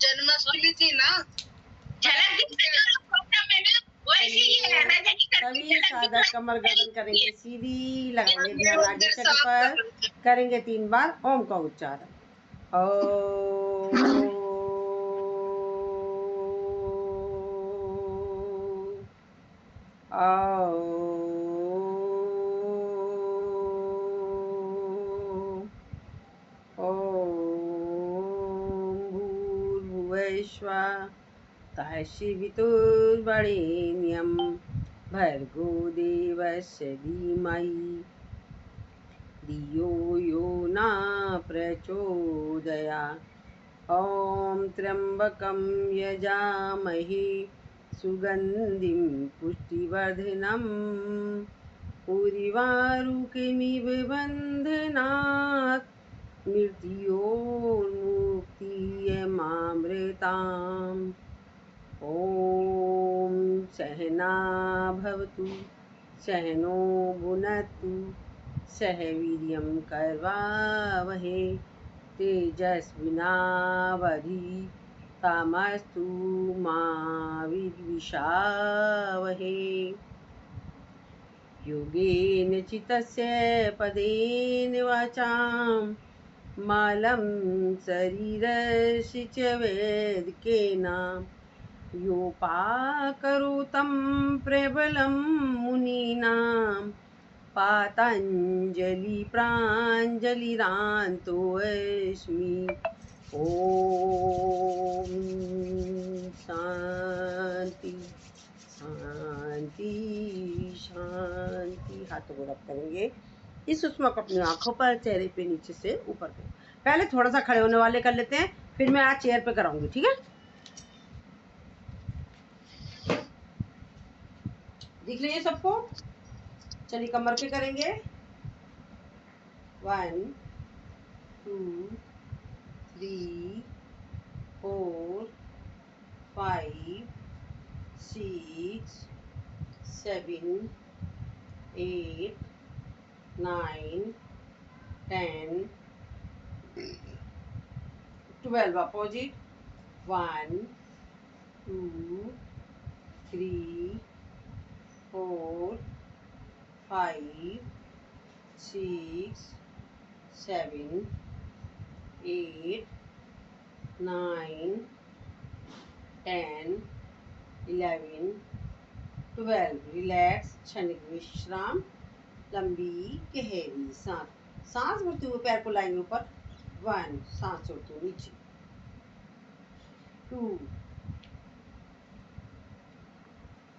जन्माष्टमी थी ना, झलक में ना, वैसे ये राजा की सभी साधक कमर गर्दन करेंगे सीधी, लगाएंगे ध्यान आगे चक्र पर, करेंगे 3 बार ओम का उच्चारण। ओम तशिवितुर्वरेण्यं भर्गो देवस्य धीमहि धियो यो न प्रचोदयात्। ॐ त्र्यम्बकं यजामहे सुगन्धिं पुष्टिवर्धनम् उर्वारुकमिव बन्धनात् मृत्योर्मुक्तियमामृताम्। ॐ सहना भवतु सहनो भुनक्तु सह वीर्यं करवावहै तेजस्विनावधीतमस्तु मा विद्विषावहै। योगेन चित्तस्य पदेन वाचां मालं शरीरस्य च वैदिकेन योपाकरोतं प्रबलं मुनीनां पातञ्जलि प्राञ्जलिरान्तोऽस्मि। ॐ शांति शांति शांति। हाथों को रब करेंगे इस सुषमा को अपनी आंखों पर, चेहरे पे नीचे से ऊपर करें। पहले थोड़ा सा खड़े होने वाले कर लेते हैं, फिर मैं आज चेयर पे कराऊंगी, ठीक है? दिख रही है सबको? चलिए कमर पे करेंगे। 1 2 3 4 5 6 7 8 9 10 12 opposite 1 2 3 4 5 6 7 8 9 10 11 12। रिलैक्स, क्षणिक विश्राम, लंबी गहरी सांस भरते हुए पैर को लाएंगे ऊपर। 1 सांस छोड़ते हुए नीचे, 2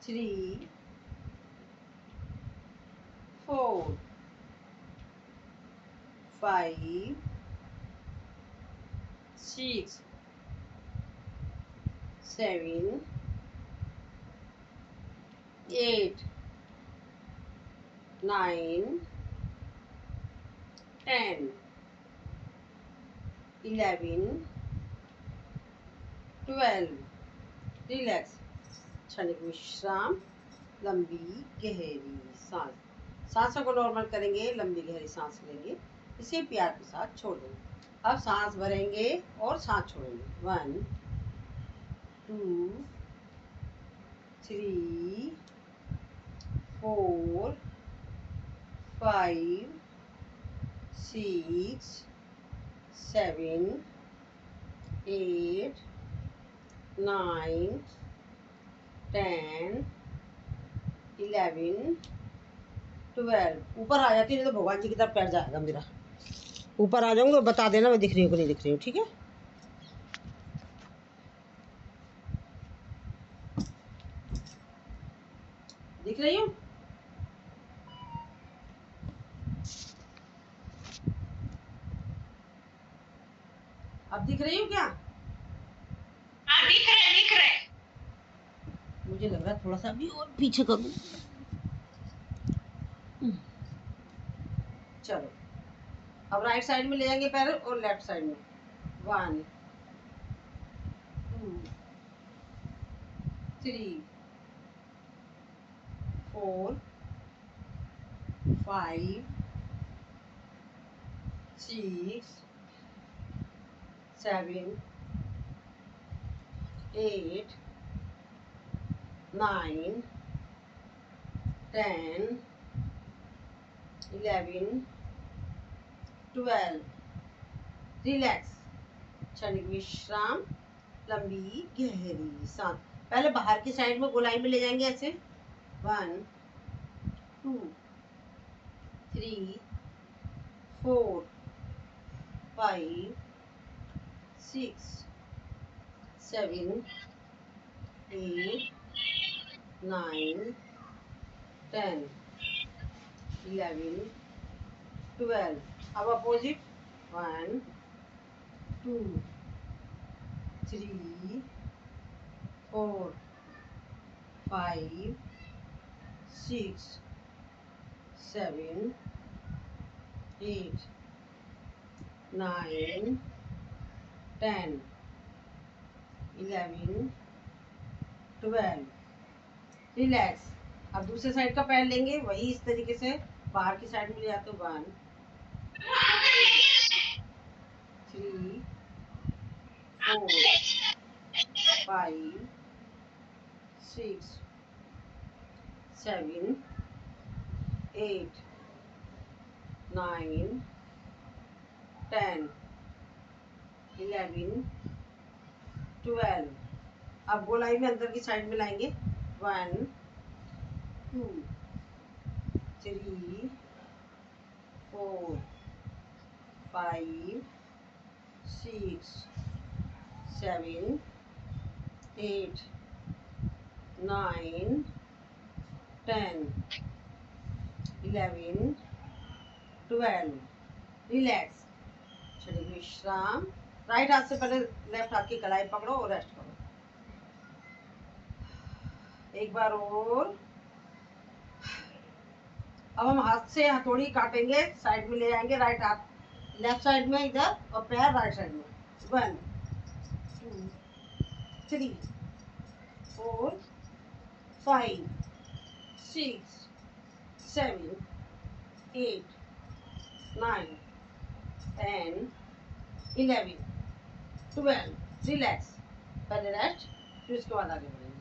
3 4 5 6 7 8 9 10 11 12। रिलैक्स, क्षणिक विश्राम, लंबी गहरी सांसों को नॉर्मल करेंगे, लंबी गहरी सांस लेंगे, इसे प्यार के साथ छोड़ देंगे। अब सांस भरेंगे और सांस छोड़ेंगे। 1 2 3 4 5 6 7 8 9 10 11 12। ऊपर आ जाती है, नहीं तो भगवान जी की तरफ पैर जाएगा मेरा। ऊपर आ जाऊंगा, बता देना मैं दिख रही हूँ कि नहीं दिख रही हूँ, ठीक है? दिख रही हूँ? अब दिख रही हूँ क्या? हाँ दिख रहे। मुझे लग रहा है थोड़ा सा अभी और पीछे करूँ। चलो अब राइट साइड में ले जाएंगे पैर और लेफ्ट साइड में। 1 2 3 4 5 6 7 8 9 10 11 12 रिलैक्स, क्षणिक विश्राम, लंबी गहरी सांस। पहले बाहर की साइड में गोलाई में ले जाएंगे ऐसे 1 2 3 4 5 6 7 8 9 10 11 12। अब अपोजिट 1 2 3 4 5 6 7 8 9 10 11 12। रिलैक्स। अब दूसरे साइड का पैर लेंगे, वही इस तरीके से बाहर की साइड में ले जाते 1 3 4 5 6 7 8 9 10 11 12। अब गोलाई में अंदर की साइड में लाएंगे 1 2 3 4 5 6 7 8 9 10 11 12। रिलैक्स, क्षणिक विश्राम। राइट हाथ से पहले लेफ्ट हाथ की कलाई पकड़ो और रेस्ट करो। एक बार और। अब हम हाथ से हथौड़ी काटेंगे, साइड में ले जाएंगे, राइट हाथ लेफ्ट साइड में इधर और पैर राइट साइड में 1 2 3 4 5 6 7 8 9 10 11 12। रिलैक्स, पहले रेस्ट, फिर उसके बाद आगे बढ़ेंगे।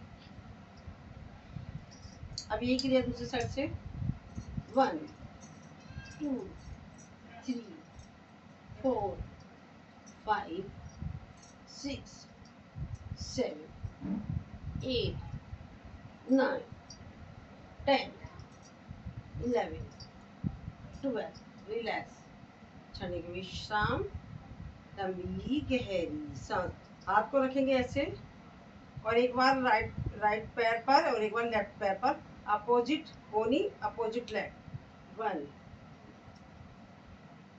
अब यही क्रिया दूसरी साइड से 1 2 3 4 5 6 7 8 9 10 11 12। रिलैक्स, क्षणिक विश्राम, लंबी गहरी सांस। हाथ को रखेंगे ऐसे और एक बार राइट पैर पर और एक बार लेफ्ट पैर पर, अपोजिट होनी, अपोजिट लेफ्ट 1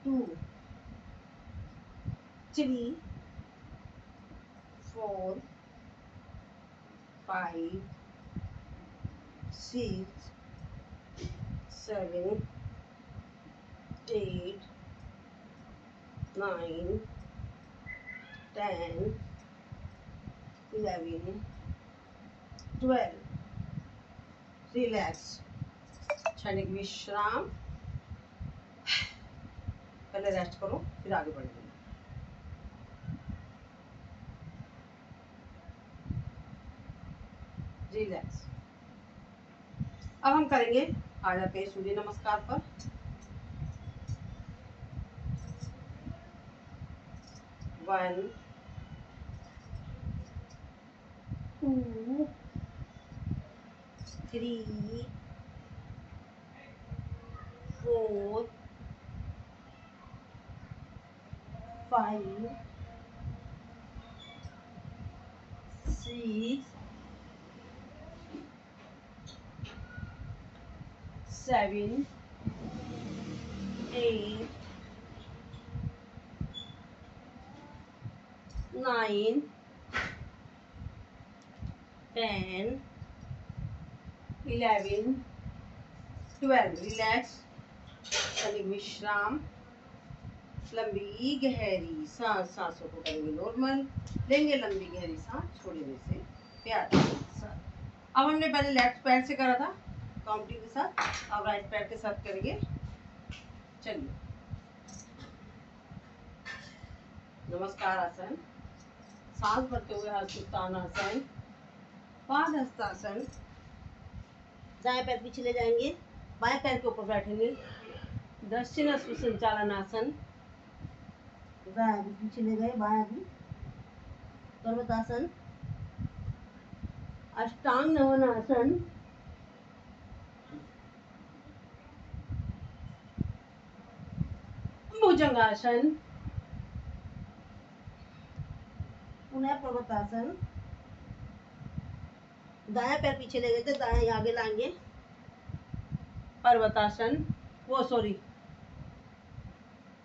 2 3 4 5 6 7 8 9 10 11 12। रिलैक्स, क्षणिक विश्राम, पहले रेस्ट करो फिर आगे बढ़ेंगे। रिलैक्स। अब हम करेंगे, आ जाते हैं सूर्य नमस्कार पर। 1 2 3 4 5 6 7 8 9 10 11 12। रिलैक्स, क्षणिक विश्राम, लंबी गहरी सांस। सांसों को करेंगे नॉर्मल, लेंगे लंबी गहरी सांस, छोड़ने से प्यार के साथ। अब हमने पहले लेफ्ट पैर से करा था काउंटिंग के साथ, अब राइट पैर के साथ करेंगे। चलिए, नमस्कार आसन, सांस भरते हुए हस्तोत्तानासन, पादहस्तासन। दाएं पैर पीछे ले जाएंगे, बाएं पैर के ऊपर बैठेंगे। दक्षिणाश्व संचालनासन, दाएं भी पीछे ले गए, बाएं भी। पर्वतासन, अष्टांग नवनासन, भुजंगासन, पुनः पर्वतासन। दाया पैर पीछे ले गए थे, दाया आगे लाएंगे, पर्वतासन, वो सॉरी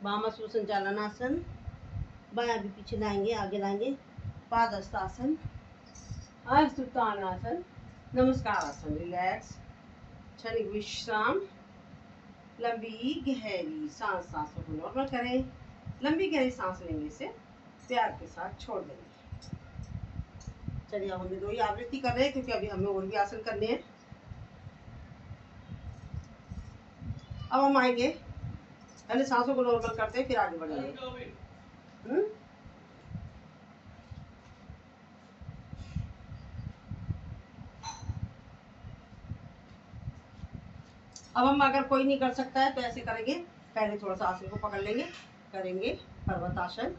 वामाश्व संचालनासन। बाया भी पीछे लाएंगे, आगे लाएंगे, पादहस्तासन, हस्तोत्तानासन, नमस्कार आसन। रिलैक्स, क्षणिक विश्राम, लंबी गहरी सांस। सांसों को नॉर्मल करें, लंबी गहरी सांस लेने से प्यार के साथ छोड़ देंगे। चलिए अब हम 2 ही आवृत्ति कर रहे हैं क्योंकि अभी हमें और भी आसन करने हैं। अब हम आएंगे, पहले सांसों को नॉर्मल करते हैं फिर आगे बढ़ेंगे। अब हम अगर कोई नहीं कर सकता है तो ऐसे करेंगे, पहले थोड़ा सा आसन को पकड़ लेंगे, करेंगे पर्वतासन,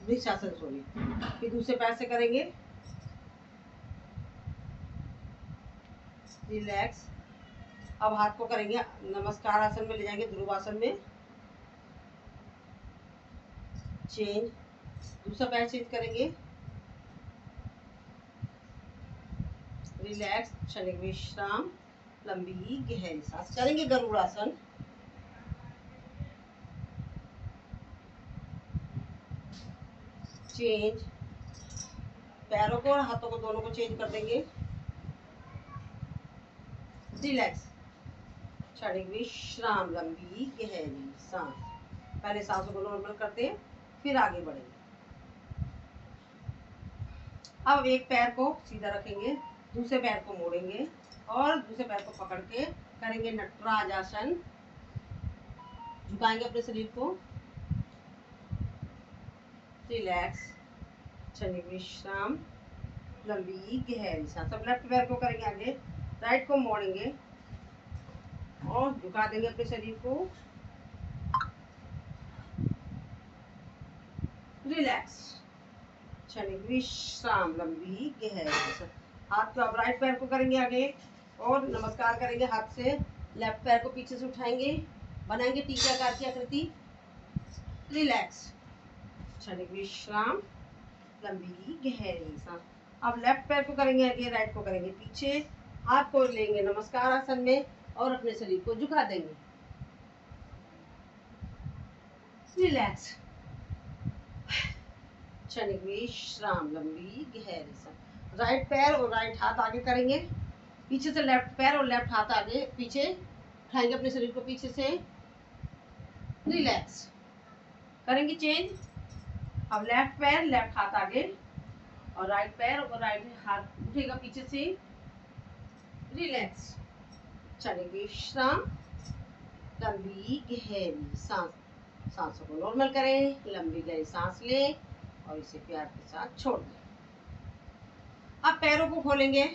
वृक्षासन सॉरी, फिर दूसरे पैर से करेंगे रिलैक्स। अब हाथ को करेंगे नमस्कार आसन में ले जाएंगे, ध्रुवासन में चेंज। दूसरा पैर चेंज करेंगे, रिलैक्स, क्षणिक विश्राम, लंबी गहरी सांस। करेंगे गरुड़ासन, चेंज। पैरों को और हाथों को दोनों को चेंज कर देंगे, रिलैक्स, क्षणिक विश्राम, लंबी गहरी सांस। पहले सांसों को नॉर्मल करते हैं फिर आगे बढ़ेंगे। अब एक पैर को सीधा रखेंगे, दूसरे पैर को मोड़ेंगे और दूसरे पैर को पकड़ के करेंगे नटराज आसन। झुकाएंगे अपने शरीर को, रिलैक्स, क्षणिक विश्राम, लंबी गहरी सांस। अब लेफ्ट पैर को करेंगे आगे, राइट को मोड़ेंगे और झुका देंगे अपने शरीर को, रिलैक्स, क्षणिक विश्राम, लंबी गहरी सांस। हाथ को अब राइट पैर को करेंगे आगे और नमस्कार करेंगे हाथ से। लेफ्ट पैर को पीछे से उठाएंगे, बनाएंगे टी के आकार की आकृति, रिलैक्स, क्षणिक विश्राम, लंबी गहरी सांस। अब लेफ्ट पैर को करेंगे आगे, राइट को करेंगे पीछे, हाथ को लेंगे नमस्कार आसन में और अपने शरीर को झुका देंगे, रिलैक्स, क्षणिक विश्राम, लंबी गहरी सांस। राइट पैर और राइट हाथ आगे करेंगे, पीछे से लेफ्ट पैर और लेफ्ट हाथ आगे पीछे उठाएंगे अपने शरीर को पीछे से, रिलैक्स, करेंगे चेंज। अब लेफ्ट पैर लेफ्ट हाथ आगे और राइट पैर और राइट हाथ उठेगा पीछे से, रिलैक्स, क्षणिक विश्राम, लंबी गहरी सांस। सांसों को नॉर्मल करें, लंबी गहरी सांस लें और इसे प्यार के साथ छोड़ दें। अब पैरों को खोलेंगे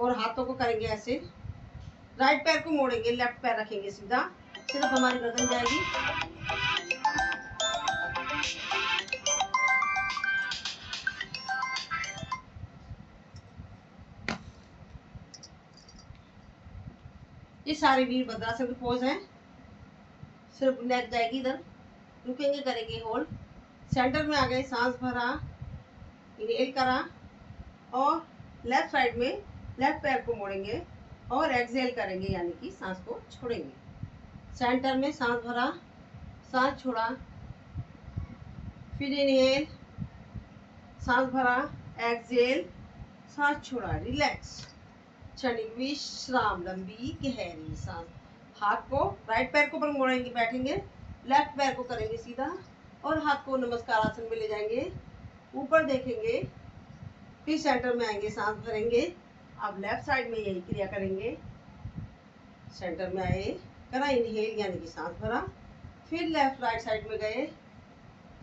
और हाथों को करेंगे ऐसे, राइट पैर को मोड़ेंगे, लेफ्ट पैर रखेंगे सीधा, सिर्फ हमारी गर्दन जाएगी, ये सारे वीरभद्रासन के पोज हैं। सिर्फ नेक जाएगी इधर, रुकेंगे, करेंगे होल्ड, सेंटर में आ गए, सांस भरा, इनहेल करा और लेफ्ट साइड में लेफ्ट पैर को मोड़ेंगे और एक्सहेल करेंगे, यानी कि सांस को छोड़ेंगे। सेंटर में सांस भरा, सांस छोड़ा, फिर इनहेल, सांस भरा, एक्सहेल, सांस छोड़ा, रिलैक्स, क्षणिक विश्राम, लंबी गहरी सांस। हाथ को राइट पैर को ऊपर मोड़ेंगे, बैठेंगे, लेफ्ट पैर को करेंगे सीधा और हाथ को नमस्कार आसन में ले जाएंगे, ऊपर देखेंगे, फिर सेंटर में आएंगे, सांस भरेंगे। अब लेफ्ट साइड में यही क्रिया करेंगे, सेंटर में आए, करा इनहेल यानी कि सांस भरा, फिर लेफ्ट राइट साइड में गए,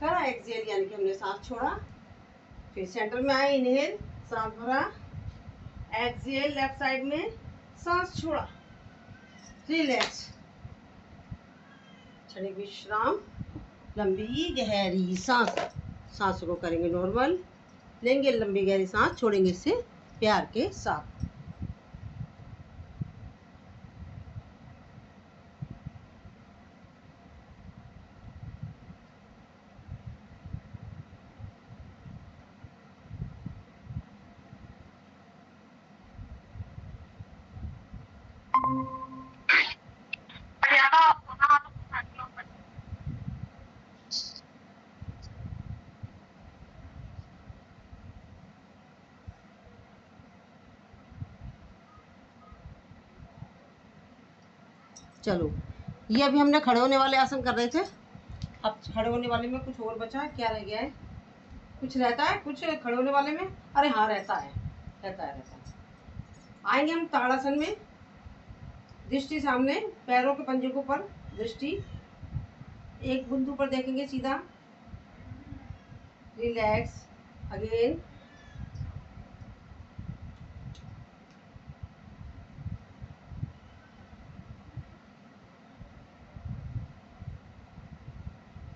करा एक्सेल यानी कि हमने सांस छोड़ा। फिर सेंटर में आए, इनहेल, सांस भरा, एक्सेल लेफ्ट साइड में, सांस छोड़ा, रिलैक्स, क्षणिक विश्राम, लंबी गहरी सांस। सांसों को करेंगे नॉर्मल, लेंगे लंबी गहरी सांस, छोड़ेंगे इसे प्यार के साथ। चलो, ये अभी हमने खड़े होने वाले आसन कर रहे थे। अब खड़े होने वाले में कुछ और बचा, क्या रह गया है? कुछ रहता है कुछ खड़े होने वाले में? अरे हाँ, रहता है। आएंगे हम ताड़ासन में, दृष्टि सामने, पैरों के पंजे के ऊपर, दृष्टि एक बिंदु पर देखेंगे सीधा, relax, again,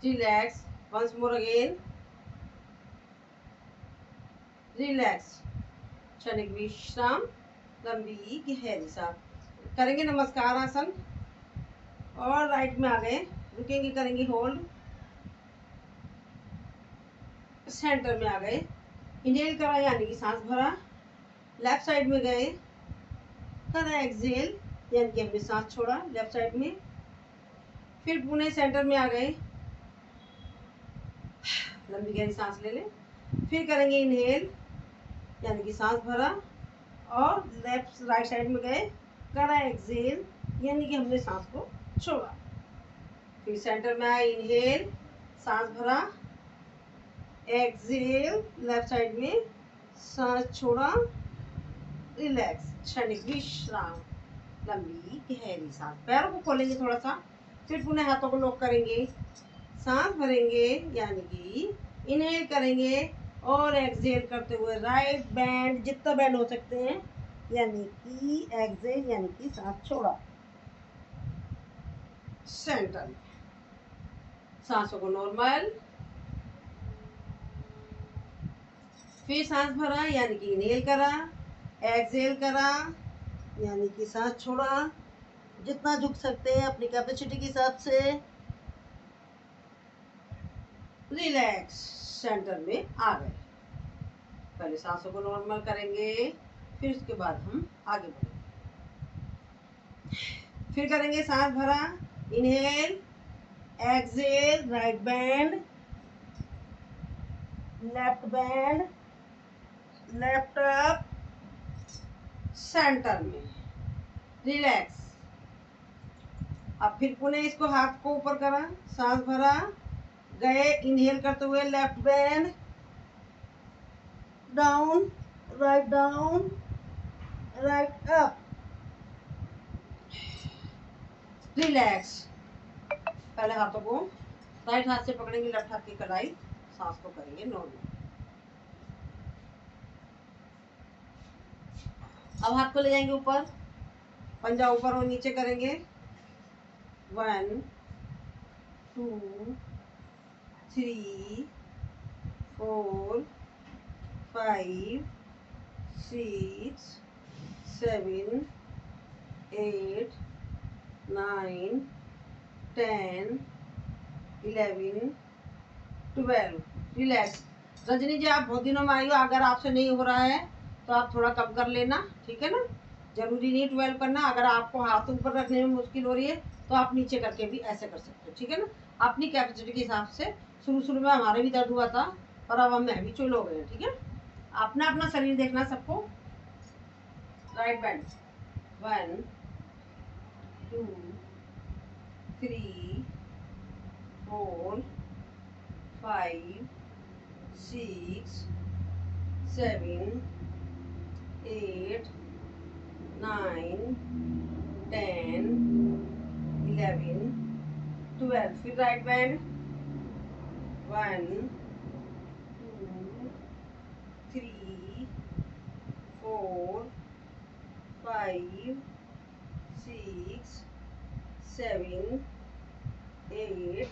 relax, once more again, relax, क्षणिक विश्राम, लंबी गहरी सांस। करेंगे नमस्कार आसन, और राइट में आ गए, रुकेंगे, करेंगे होल्ड, सेंटर में आ गए, इनहेल करा यानी कि सांस भरा, लेफ्ट साइड में गए, करा एक्सेल यानी कि हमने सांस छोड़ा लेफ्ट साइड में, फिर पुणे सेंटर में आ गए, लंबी गहरी सांस ले लें, फिर करेंगे इनहेल यानी कि सांस भरा, और लेफ्ट राइट साइड में गए, करा एक्सेल यानी कि हमने सांस को छोड़ा, फिर सेंटर में आए, इनहेल, सांस भरा, एक्सेल लेफ्ट साइड में, सांस छोड़ा, रिलैक्स, क्षणिक विश्राम, लंबी गहरी सांस। पैरों को खोलेंगे थोड़ा सा, फिर पुनः हाथों को लॉक करेंगे, सांस भरेंगे यानी कि इनहेल करेंगे, और एक्सेल करते हुए राइट बैंड, जितना बैंड हो सकते हैं, यानी कि एक्सेल यानी कि सांस छोड़ा, सेंटर, सांसों को नॉर्मल, फिर सांस भरा यानी कि इनहेल करा, एक्सेल करा यानी कि सांस छोड़ा, जितना झुक सकते हैं अपनी कैपेसिटी के हिसाब से, रिलैक्स, सेंटर में आ गए। पहले सांसों को नॉर्मल करेंगे, फिर उसके बाद हम आगे बढ़ेंगे। फिर करेंगे सांस भरा, inhale, exhale, right bend, left bend, left up, centre में, रिलैक्स। अब फिर पुनः इसको हाथ को ऊपर करा, सांस भरा, गए, इनहेल करते हुए left band, down, right up, relax. पहले हाथों को राइट हाथ से पकड़ेंगे, लेफ्ट हाथ की कलाई, सांस को करेंगे नॉर्मल। अब हाथ को ले जाएंगे ऊपर, पंजा ऊपर और नीचे करेंगे, 1 2 3 4 5 6 7 8 9 10 11 12, रिलैक्स। रजनी जी, आप बहुत दिनों में आई हो, अगर आपसे नहीं हो रहा है तो आप थोड़ा कम कर लेना, ठीक है ना? जरूरी नहीं 12 करना। अगर आपको हाथ ऊपर रखने में मुश्किल हो रही है तो आप नीचे करके भी ऐसे कर सकते हो, ठीक है ना? अपनी कैपेसिटी के हिसाब से। शुरू में हमारे भी दर्द हुआ था, पर अब हम भी चुल हो गए, ठीक है? अपना अपना शरीर देखना सबको। राइट बैंड, 1 2 3 4 5 6 7 8 9 10 11 12, फिर राइट बैंड, 1 2 3 4 5 6 7 8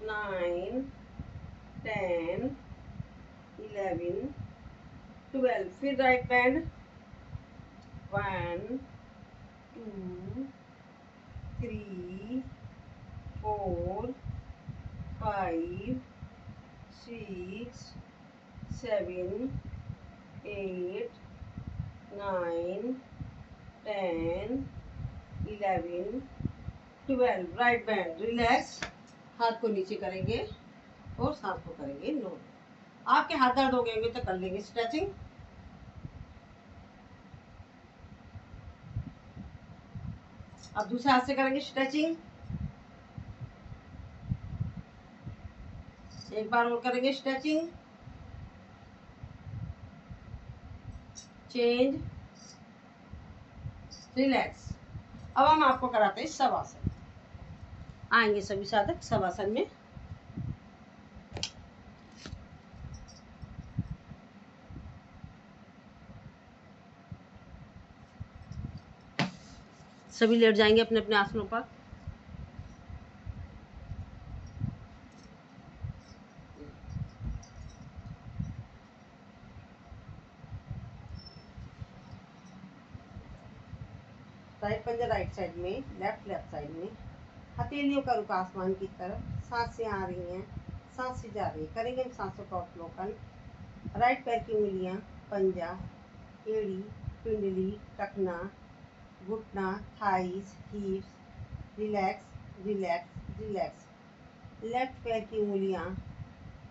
9 10 11 12। फिर right band 1 2 3 4 5 6 7 8 9 10 11 12। Right band relax. हाथ को नीचे करेंगे और सांस को करेंगे नो। आपके हाथ दर्द हो गए तो कर लेंगे स्ट्रेचिंग। अब दूसरे हाथ से करेंगे स्ट्रेचिंग। एक बार और करेंगे स्ट्रेचिंग। Change, relax. अब हम आपको कराते हैं शवासन। आएंगे सभी साधक शवासन में। सभी लेट जाएंगे अपने अपने आसनों पर। राइट पंजा राइट साइड में, लेफ्ट साइड में। हथेलियों का रुख आसमान की तरफ। सांसें आ रही हैं, सांसें जा रही है। करेंगे हम सांसों का अवलोकन। राइट पैर की उंगलियां, पंजा, एड़ी, पिंडली, टखना, घुटना, thighs, हिप्स। Relax relax relax. Left पैर की उंगलियां,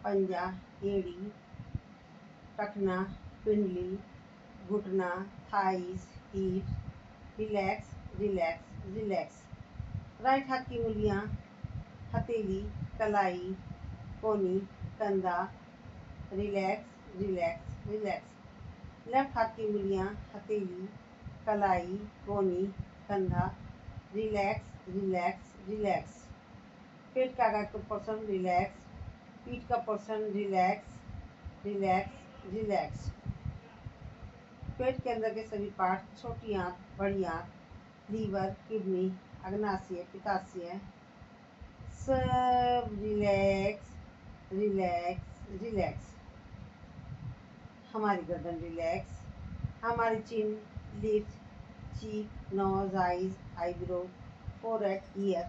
पंजा, एड़ी, टखना, पिंडली, घुटना, thighs, हिप्स। Relax relax relax. Right हाथ की उंगलियां, हथेली, कलाई, कोनी, कंधा। Relax relax relax. लेफ्ट हाथ की उंगलियां, हथेली, कलाई, कोनी, कंधा। Relax relax relax. पेट का आगे का पोर्शन रिलैक्स। पीठ का पोर्शन रिलैक्स रिलैक्स रिलैक्स। पेट के अंदर के सभी पार्ट, छोटी आंत, बड़ी आंत, लीवर, किडनी, अग्नाशय, पित्ताशय, सब रिलैक्स रिलैक्स रिलैक्स। हमारी गर्दन रिलैक्स। हमारी chin, lips, cheek, nose, eyes, eyebrow, forehead, ear,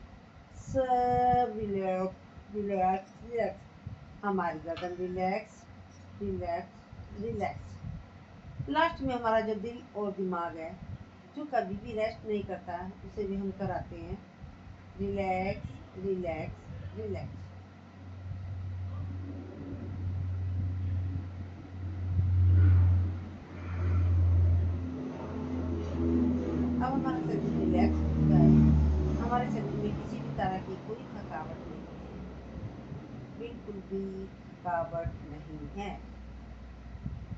सब रिलैक्स रिलैक्स रिलैक्स। हमारी गर्दन रिलैक्स रिलैक्स रिलैक्स। लास्ट में हमारा जो दिल और दिमाग है, जो कभी भी रेस्ट नहीं करता, उसे भी हम कराते हैं रिलैक्स रिलैक्स रिलैक्स। अब हमारा शरीर रिलैक्स हो चुका है। हमारे शरीर में किसी भी तरह की कोई थकावट नहीं है, बिल्कुल भी थकावट नहीं है।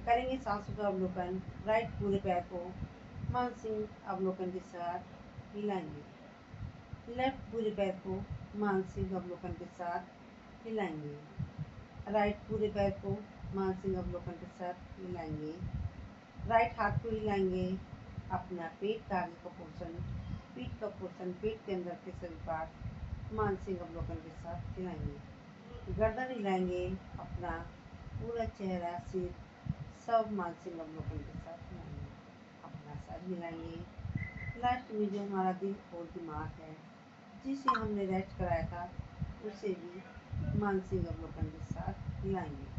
करेंगे सांसों का अवलोकन। राइट पूरे पैर को मानसिक अवलोकन के साथ हिलाएंगे। लेफ्ट पूरे पैर को मानसिक अवलोकन के साथ हिलाएंगे। राइट पूरे पैर को मानसिक अवलोकन के साथ हिलाएंगे। राइट हाथ को हिलाएंगे। अपना पेट का आगे का पोर्शन, पीठ का पोर्शन, पेट के अंदर के सभी पार्ट मानसिक अवलोकन के साथ हिलाएंगे। गर्दन हिलाएंगे। अपना पूरा चेहरा, सिर, सब मानसिक अवलोकन के साथ हिलाएंगे। अपना सर हिलाएंगे। लास्ट में जो हमारा दिल और दिमाग है, जिसे हमने रेस्ट कराया था, उसे भी मानसिक अवलोकन के साथ हिलाएंगे।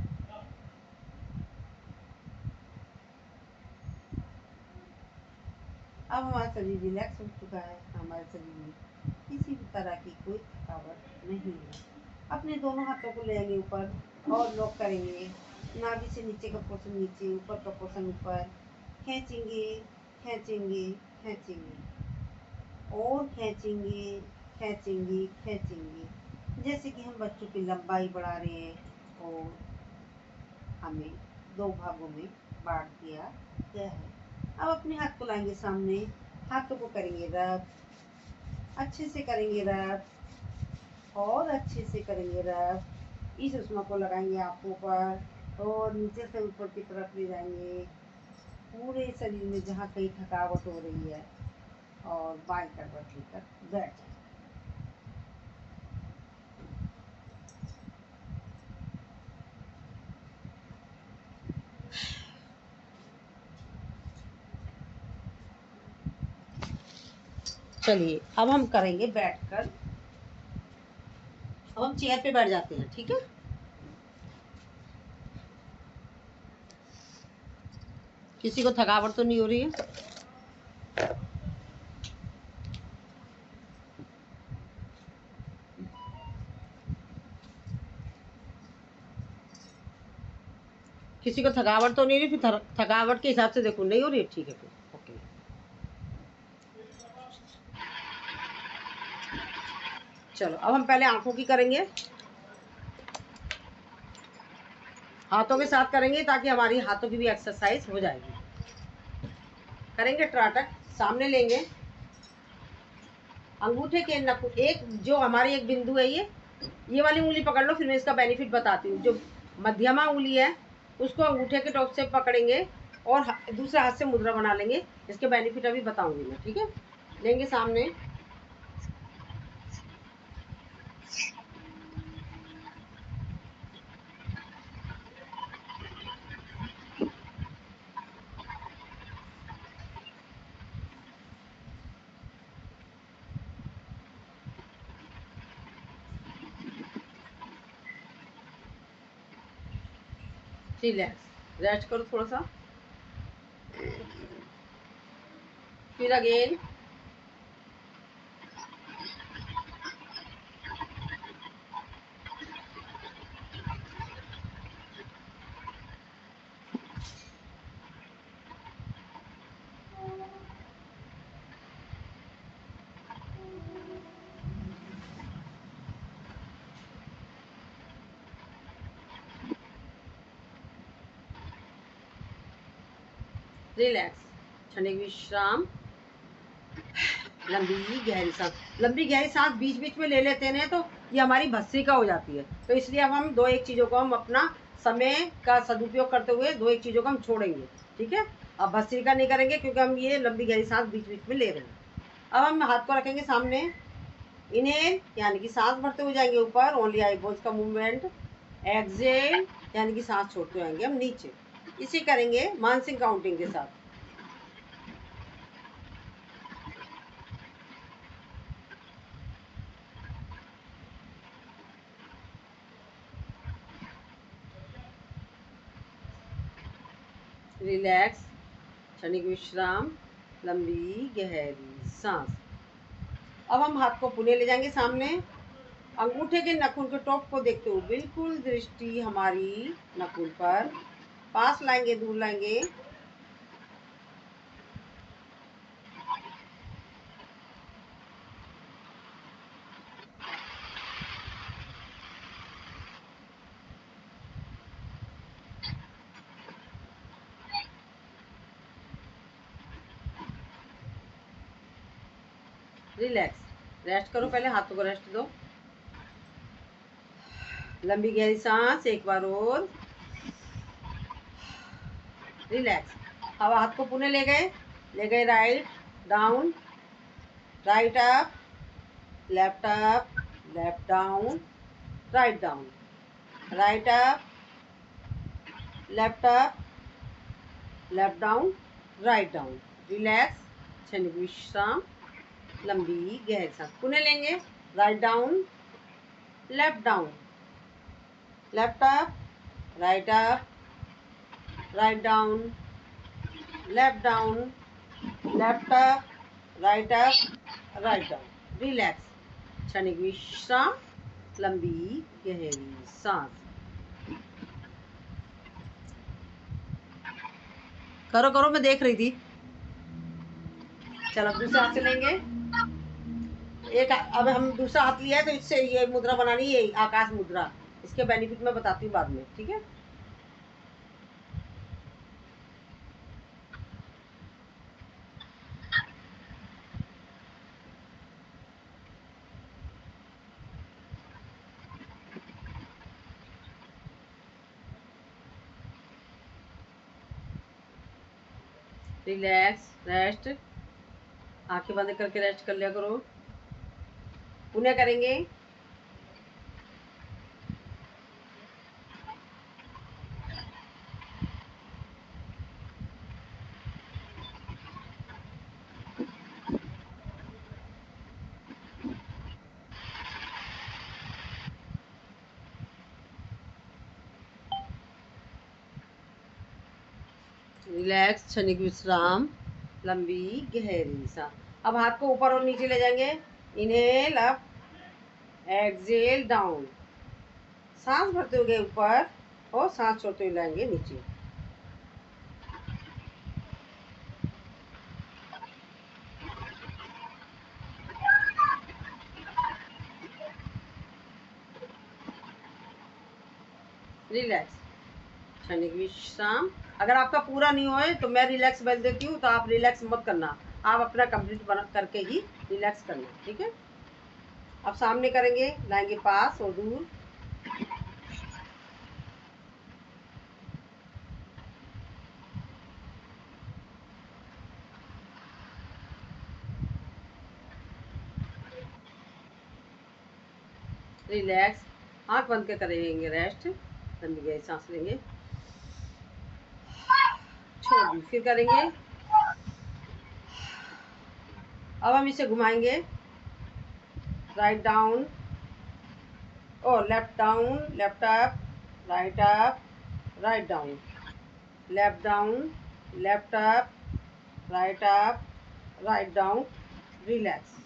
अब हमारा शरीर रिलैक्स हो चुका है। हमारे शरीर में किसी भी तरह की कोई थकावट नहीं है। अपने दोनों हाथों को लेंगे ऊपर और लॉक करेंगे। नाभि से नीचे का पोर्शन नीचे, ऊपर का पोर्शन ऊपर। खींचेंगे खींचेंगे खींचेंगे और खींचेंगे खींचेंगे खींचेंगे। जैसे कि हम बच्चों की लंबाई बढ़ा रहे हैं। और हमें दो भागों में बांट दिया गया है। अब अपने हाथ को लाएंगे सामने। हाथों को करेंगे रब, अच्छे से करेंगे रब और अच्छे से करेंगे रब। इस उष्मा को लगाएंगे आंखों पर और नीचे से ऊपर की तरफ ले जाएंगे पूरे शरीर में जहाँ कहीं थकावट हो रही है, और बाएं करवट लेकर बैठ जाएंगे। चलिए अब हम करेंगे बैठकर। अब हम चेयर पे बैठ जाते हैं, ठीक है। किसी को थकावट तो नहीं हो रही है? किसी को थकावट तो नहीं रही? फिर थकावट के हिसाब से देखो, नहीं हो रही है, ठीक है, फिर ओके। चलो अब हम पहले आंखों की करेंगे, हाथों के साथ करेंगे ताकि हमारी हाथों की भी एक्सरसाइज हो जाएगी। करेंगे त्राटक। सामने लेंगे अंगूठे के नखून, एक जो हमारी एक बिंदु है, ये वाली उंगली पकड़ लो, फिर मैं इसका बेनिफिट बताती हूँ। जो मध्यमा उंगली है उसको अंगूठे के टॉप से पकड़ेंगे और दूसरे हाथ से मुद्रा बना लेंगे। इसके बेनिफिट अभी बताऊंगी मैं, ठीक है। लेंगे सामने, रिलैक्स, रेस्ट करो थोड़ा सा, फिर अगेन रिलैक्स, क्षणिक विश्राम, लंबी गहरी सांस। लंबी गहरी सांस बीच बीच में ले लेते हैं तो ये हमारी भस्त्रिका हो जाती है। तो इसलिए अब हम दो एक चीज़ों को हम अपना समय का सदुपयोग करते हुए दो एक चीज़ों को हम छोड़ेंगे, ठीक है। अब भस्त्रिका नहीं करेंगे क्योंकि हम ये लंबी गहरी सांस बीच बीच में ले रहे हैं। अब हम हाथ को रखेंगे सामने, इनहेल यानी कि सांस भरते हुए जाएंगे ऊपर, ओनली आईबॉल्स का मूवमेंट। एक्सहेल यानी कि सांस छोड़ते जाएंगे हम नीचे। इसे करेंगे मानसिक काउंटिंग के साथ। रिलैक्स, क्षणिक विश्राम, लंबी गहरी सांस। अब हम हाथ को पुणे ले जाएंगे सामने, अंगूठे के नखून के टॉप को देखते हुए बिल्कुल दृष्टि हमारी नखून पर, पास लाएंगे, दूर लाएंगे। रिलैक्स, रेस्ट करो, पहले हाथों को रेस्ट दो। लंबी गहरी सांस एक बार और। रिलैक्स। अब हाथ को पुणे ले गए write down, right up, left down, write down, right up, left down, write down. Relax, क्षणिक विश्राम, लंबी गहरी सांस। पुणे लेंगे, write down, left down, left up, write down, left down, left up, write down. Relax, क्षणिक विश्राम, लंबी गहरी सांस। करो करो, मैं देख रही थी। चलो अब दूसरे हाथ से लेंगे। एक अब हम दूसरा हाथ लिया है तो इससे ये मुद्रा बनानी है, आकाश मुद्रा। इसके बेनिफिट मैं बताती हूँ बाद में, ठीक है। Relax, rest. आंखें बंद करके रेस्ट कर लिया करो। पुनः करेंगे। रिलैक्स, क्षणिक विश्राम, लंबी गहरी सांस। अब हाथ को ऊपर और नीचे ले जाएंगे। Inhale up, exhale down. सांस भरते हुए ऊपर और सांस छोड़ते हुए लाएंगे नीचे। रिलैक्स, क्षणिक विश्राम। अगर आपका पूरा नहीं होए तो मैं रिलैक्स बोल देती हूँ, तो आप रिलैक्स मत करना, आप अपना कंप्लीट बना करके ही रिलैक्स करना, ठीक है। अब सामने करेंगे, लाएंगे पास और दूर। रिलैक्स, आंख बंद के करेंगे रेस्ट। लंबी गहरी सांस लेंगे, छोड़ दी, फिर करेंगे। अब हम इसे घुमाएंगे, राइट डाउन और left down, left up, write down, left down, left up, write down. Relax.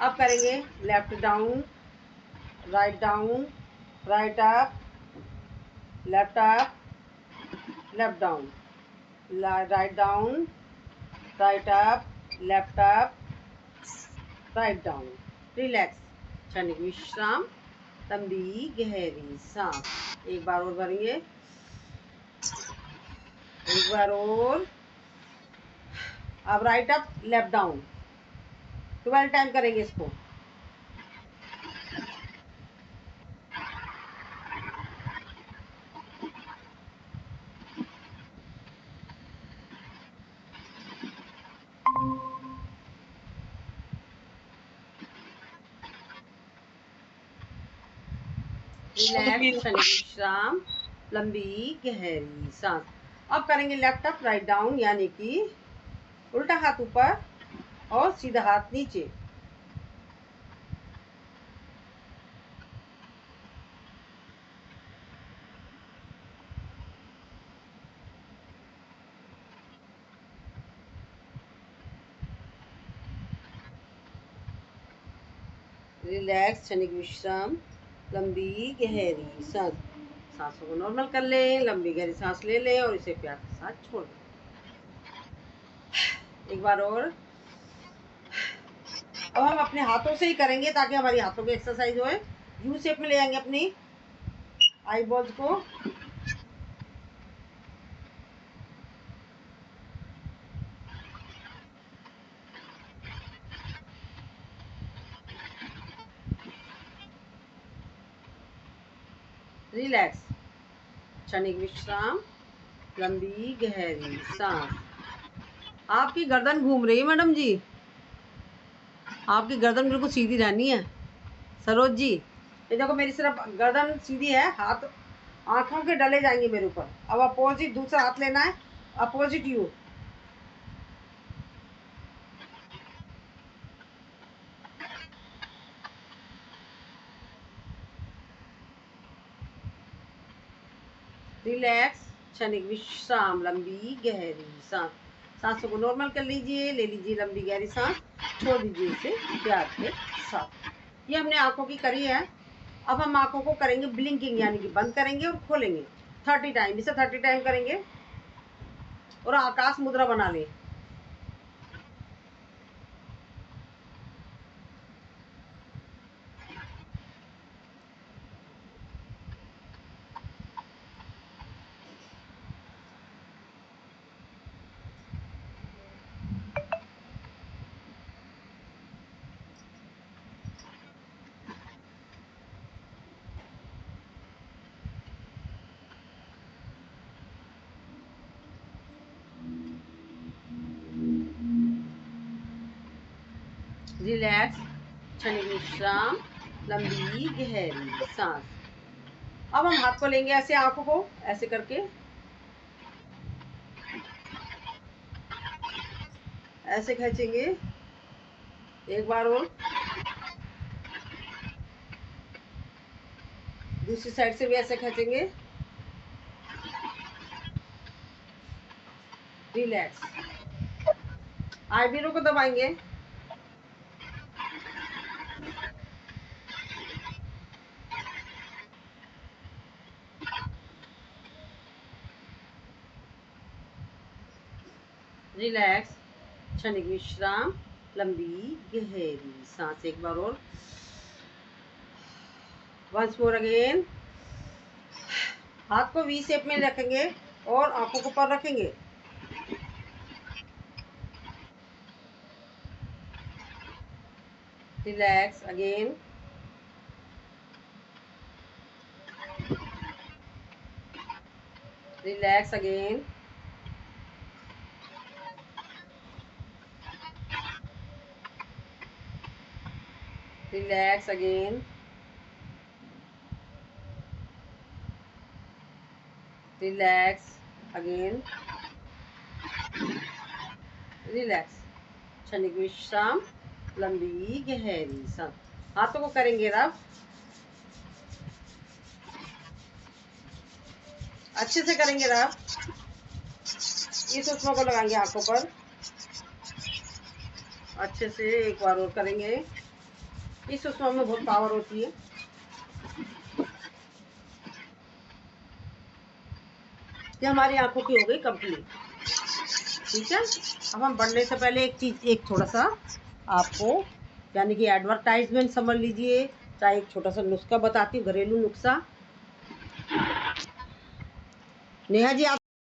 अब करेंगे left down, write down, right up, left down, write down, right up, left up, write down. Relax, क्षणिक विश्राम, लंबी गहरी सांस। एक बार और भरेंगे, एक बार और। अब right up, left down, 12 time करेंगे इसको। रिलैक्स, क्षणिक विश्राम, लंबी गहरी सांस। अब करेंगे लेफ्ट अप, राइट डाउन, यानी कि उल्टा हाथ ऊपर और सीधा हाथ नीचे। रिलैक्स, क्षणिक विश्राम, लंबी गहरी सांस। सांसों को नॉर्मल कर लें, लंबी गहरी सांस ले लें और इसे प्यार के साथ छोड़ दें। एक बार और। अब हम अपने हाथों से ही करेंगे ताकि हमारी हाथों की एक्सरसाइज होए। यू शेप में ले जाएंगे अपनी आई बॉल्स को। रिलैक्स, क्षणिक विश्राम, लंबी गहरी सांस। आपकी गर्दन घूम रही है मैडम जी, आपकी गर्दन बिल्कुल सीधी रहनी है। सरोज जी, ये देखो मेरी सिर्फ गर्दन सीधी है, हाथ आंखों के डले जाएंगे मेरे ऊपर। अब अपोजिट दूसरा हाथ लेना है, अपोजिट यू। रिलैक्स, क्षणिक विश्राम, लंबी गहरी सांस। सांसों को नॉर्मल कर लीजिए, ले लीजिए लंबी गहरी सांस, छोड़ दीजिए इसे प्यार के साथ। ये हमने आंखों की करी है। अब हम आंखों को करेंगे ब्लिंकिंग, यानी कि बंद करेंगे और खोलेंगे 30 टाइम। इसे 30 टाइम करेंगे और आकाश मुद्रा बना लें। रिलैक्स, क्षणिक विश्राम, लंबी गहरी सांस। अब हम हाथ को लेंगे ऐसे, आंखों को ऐसे करके ऐसे खींचेंगे, एक बार और, दूसरी साइड से भी ऐसे खींचेंगे। रिलैक्स, आईब्रो को दबाएंगे, रिलैक्स, क्षणिक विश्राम, लंबी गहरी सांस, एक बार और, वंस मोर अगेन। हाथ को वी शेप में रखेंगे और आंखों को ऊपर रखेंगे। Relax again, relax again, relax again, relax again, relax, क्षणिक विश्राम, लंबी गहरी सांस। हाथों को करेंगे रब, अच्छे से करेंगे रब। इस सुषमा को लगाएंगे आंखों पर, अच्छे से एक बार और करेंगे। इस सुषमा में बहुत पावर होती है। ये हमारी आंखों की हो गई कंप्लीट। ठीक है, अब हम बढ़ने से पहले एक चीज, एक थोड़ा सा आपको यानी कि एडवर्टाइजमेंट समझ लीजिए, चाहे एक छोटा सा नुस्खा बताती हूँ, घरेलू नुस्खा। नेहा जी आप